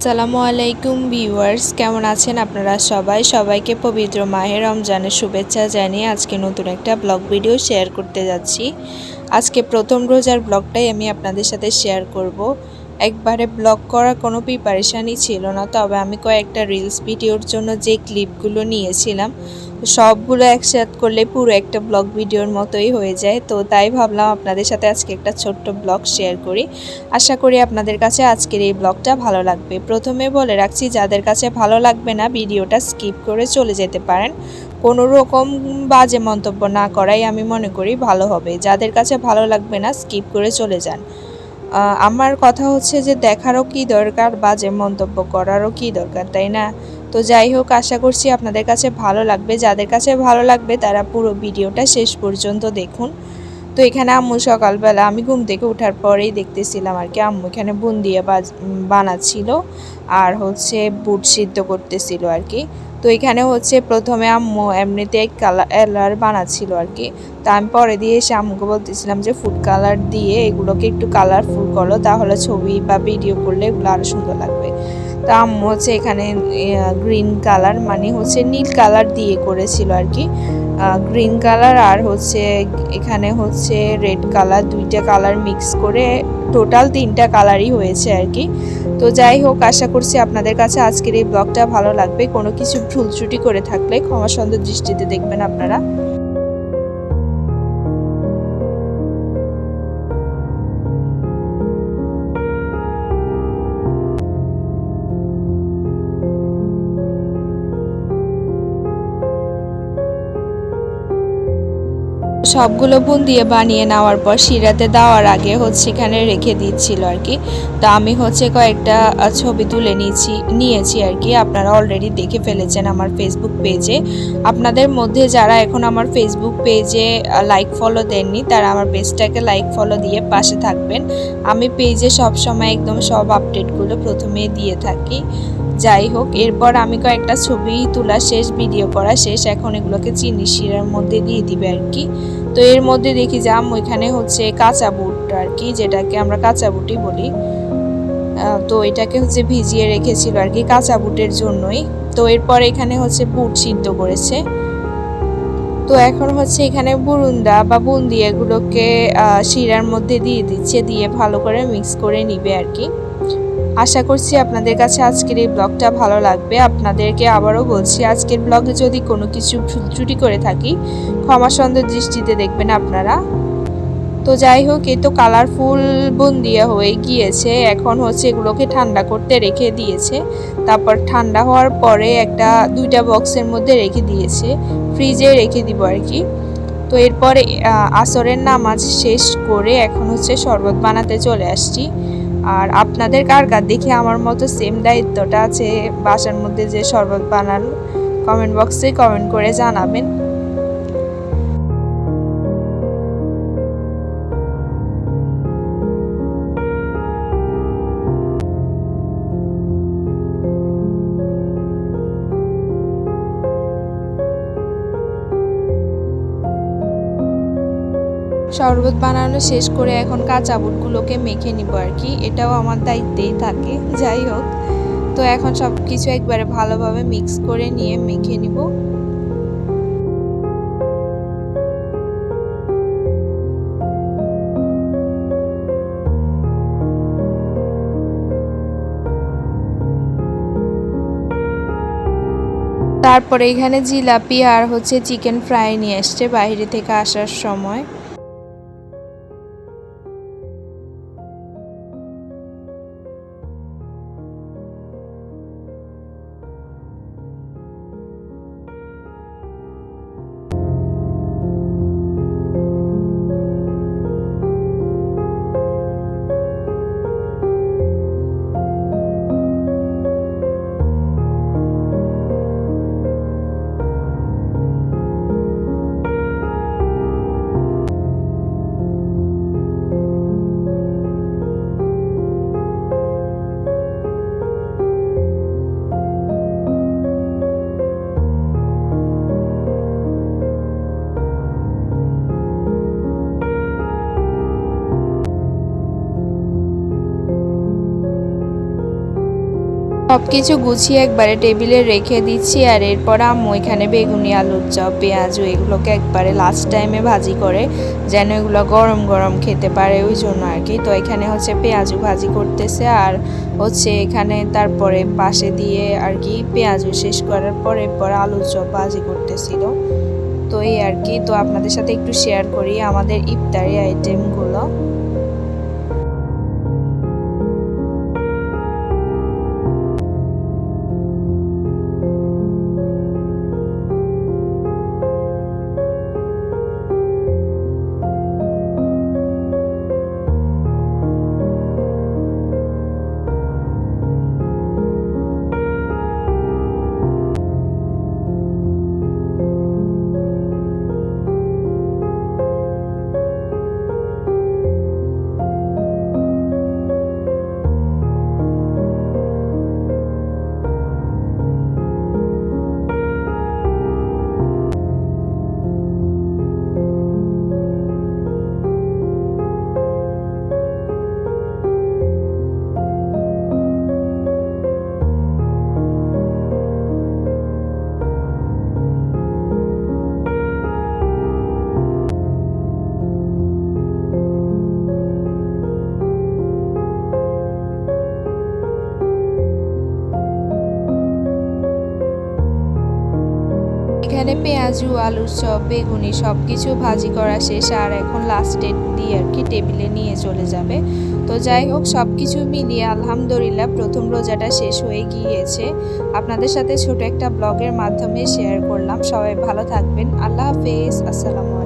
আসসালামু আলাইকুম ভিউয়ার্স, কেমন আছেন আপনারা সবাইকে পবিত্র মাহে রমজানের শুভেচ্ছা জানিয়ে আজকে নতুন একটা ব্লগ ভিডিও শেয়ার করতে যাচ্ছি। আজকে প্রথম রোজার ব্লগটাই আমি আপনাদের সাথে শেয়ার করব। একবারে ব্লগ করার কোনো প্রিপারেশানই ছিল না, তবে আমি কয়েকটা রিলস ভিডিওর জন্য যে ক্লিপগুলো নিয়েছিলাম সবগুলো একসাথে করলে পুরো একটা ব্লগ ভিডিওর মতোই হয়ে যায়। তো তাই ভাবলাম আপনাদের সাথে আজকে একটা ছোট্ট ব্লগ শেয়ার করি। আশা করি আপনাদের কাছে আজকের এই ব্লগটা ভালো লাগবে। প্রথমে বলে রাখছি, যাদের কাছে ভালো লাগবে না ভিডিওটা স্কিপ করে চলে যেতে পারেন। কোনো রকম বাজে মন্তব্য না করাই আমি মনে করি ভালো হবে। যাদের কাছে ভালো লাগবে না স্কিপ করে চলে যান। আমার কথা হচ্ছে যে দেখারও কি দরকার, বাজে মন্তব্য করারও কি দরকার, তাই না? তো যাই হোক, আশা করছি আপনাদের কাছে ভালো লাগবে। যাদের কাছে ভালো লাগবে তারা পুরো ভিডিওটা শেষ পর্যন্ত দেখুন। তো এখানে আম্মু সকালবেলা আমি ঘুম থেকে ওঠার পরেই দেখতেছিলাম আর কি, আম্মু এখানে বুন্দিয়া বানাচ্ছিল আর হচ্ছে বুট সিদ্ধ করতেছিল আর কি। তো এখানে হচ্ছে প্রথমে আম্মু এমনিতে কালার বানাচ্ছিল আর কি। তা আমি পরে দিয়ে এসে আম্মুকে বলতেছিলাম যে ফুড কালার দিয়ে এগুলোকে একটু কালারফুল করো, তাহলে ছবি বা ভিডিও করলে এগুলো আরও সুন্দর লাগবে। তা আম্মু হচ্ছে এখানে গ্রিন কালার মানে হচ্ছে নীল কালার দিয়ে করেছিল আর কি। গ্রিন কালার আর হচ্ছে এখানে হচ্ছে রেড কালার, দুইটা কালার মিক্স করে টোটাল 3টা কালারই হয়েছে আর কি। তো যাই হোক, আশা করছি আপনাদের কাছে আজকের এই ব্লগটা ভালো লাগবে। কোনো কিছু ভুল ত্রুটি করে থাকলে ক্ষমা সুন্দর দৃষ্টিতে দেখবেন আপনারা। সবগুলো বুন্দিয়ে বানিয়ে নেওয়ার পর শিরাতে দেওয়ার আগে হচ্ছে এখানে রেখে দিচ্ছিল আর কি। তো আমি হচ্ছে কয়েকটা ছবি তুলে নিয়েছি আর কি। আপনারা অলরেডি দেখে ফেলেছেন আমার ফেসবুক পেজে। আপনাদের মধ্যে যারা এখন আমার ফেসবুক পেজে লাইক ফলো দেননি তারা আমার পেজটাকে লাইক ফলো দিয়ে পাশে থাকবেন। আমি পেজে সবসময় একদম সব আপডেটগুলো প্রথমে দিয়ে থাকি। যাই হোক, এরপর আমি কয়েকটা ছবি তোলা শেষ, ভিডিও করা শেষ। এখন এগুলোকে চিনি শিরার মধ্যে দিয়ে দিবে আর কি। তো এর মধ্যে দেখি যে আম্মু এখানে হচ্ছে কাঁচা বুট আর কি, যেটাকে আমরা কাঁচা বুটই বলি। তো এটাকে হচ্ছে ভিজিয়ে রেখেছিল আর কি কাঁচা বুটের জন্যই। তো এরপর এখানে হচ্ছে বুট সিদ্ধ করেছে। তো এখন হচ্ছে এখানে বুরুন্দা বা বুন্দি এগুলোকে শিরার মধ্যে দিয়ে দিচ্ছে, দিয়ে ভালো করে মিক্স করে নিবে আর কি। আশা করছি আপনাদের কাছে আজকের এই ব্লগটা ভালো লাগবে। আপনাদেরকে আবারও বলছি, আজকের ব্লগে যদি কোনো কিছু ভুল ত্রুটি করে থাকি ক্ষমা সুন্দর দৃষ্টিতে দেখবেন আপনারা। তো যাই হোক, এই তো কালারফুল বুন্দিয়া হয়ে গিয়েছে। এখন হচ্ছে এগুলোকে ঠান্ডা করতে রেখে দিয়েছে। তারপর ঠান্ডা হওয়ার পরে দুইটা বক্সের মধ্যে রেখে দিয়েছে, ফ্রিজে রেখে দিব আর কি। তো এরপরে আসরের নামাজ শেষ করে এখন হচ্ছে শরবত বানাতে চলে আসছি। আর আপনাদের কার কার দেখে আমার মতো সেম দায়িত্বটা আছে বাসার মধ্যে যে শরবত বানানো, কমেন্ট বক্সে কমেন্ট করে জানাবেন। শরবত বানানো শেষ করে এখন কাঁচা বুটগুলোকে মেখে নিব আর কি। এটাও আমার দায়িত্বেই থাকে। যাই হোক, তো এখন সব কিছু একবারে ভালোভাবে মিক্স করে নিয়ে মেখে নিব। তারপরে এখানে জিলাপি আর হচ্ছে চিকেন ফ্রাই নিয়ে আসছে বাইরে থেকে আসার সময়। সবকিছু গুছিয়ে একবারে টেবিলে রেখে দিচ্ছি। আর এরপর আম্মু এখানে বেগুনি, আলুর চপ, পেঁয়াজু এগুলোকে একবারে লাস্ট টাইমে ভাজি করে, যেন এগুলো গরম গরম খেতে পারে ওই জন্য আর কি। তো এখানে হচ্ছে পেঁয়াজু ভাজি করতেছে, আর হচ্ছে এখানে তারপরে পাশে দিয়ে আর কি পেঁয়াজু শেষ করার পরে এরপর আলুর চপ ভাজি করতেছিল। তো এই আর কি। তো আপনাদের সাথে একটু শেয়ার করি আমাদের ইফতারি আইটেমগুলো। এখানে পেঁয়াজু, আলুর চপ, বেগুনি সব কিছু ভাজি করা শেষ। আর এখন লাস্টে দিয়ে আর কি টেবিলে নিয়ে চলে যাবে। তো যাই হোক, সব কিছু মিলিয়ে আলহামদুলিল্লাহ প্রথম রোজাটা শেষ হয়ে গিয়েছে। আপনাদের সাথে ছোট একটা ব্লগের মাধ্যমে শেয়ার করলাম। সবাই ভালো থাকবেন। আল্লাহ হাফেজ। আসসালামু আলাইকুম।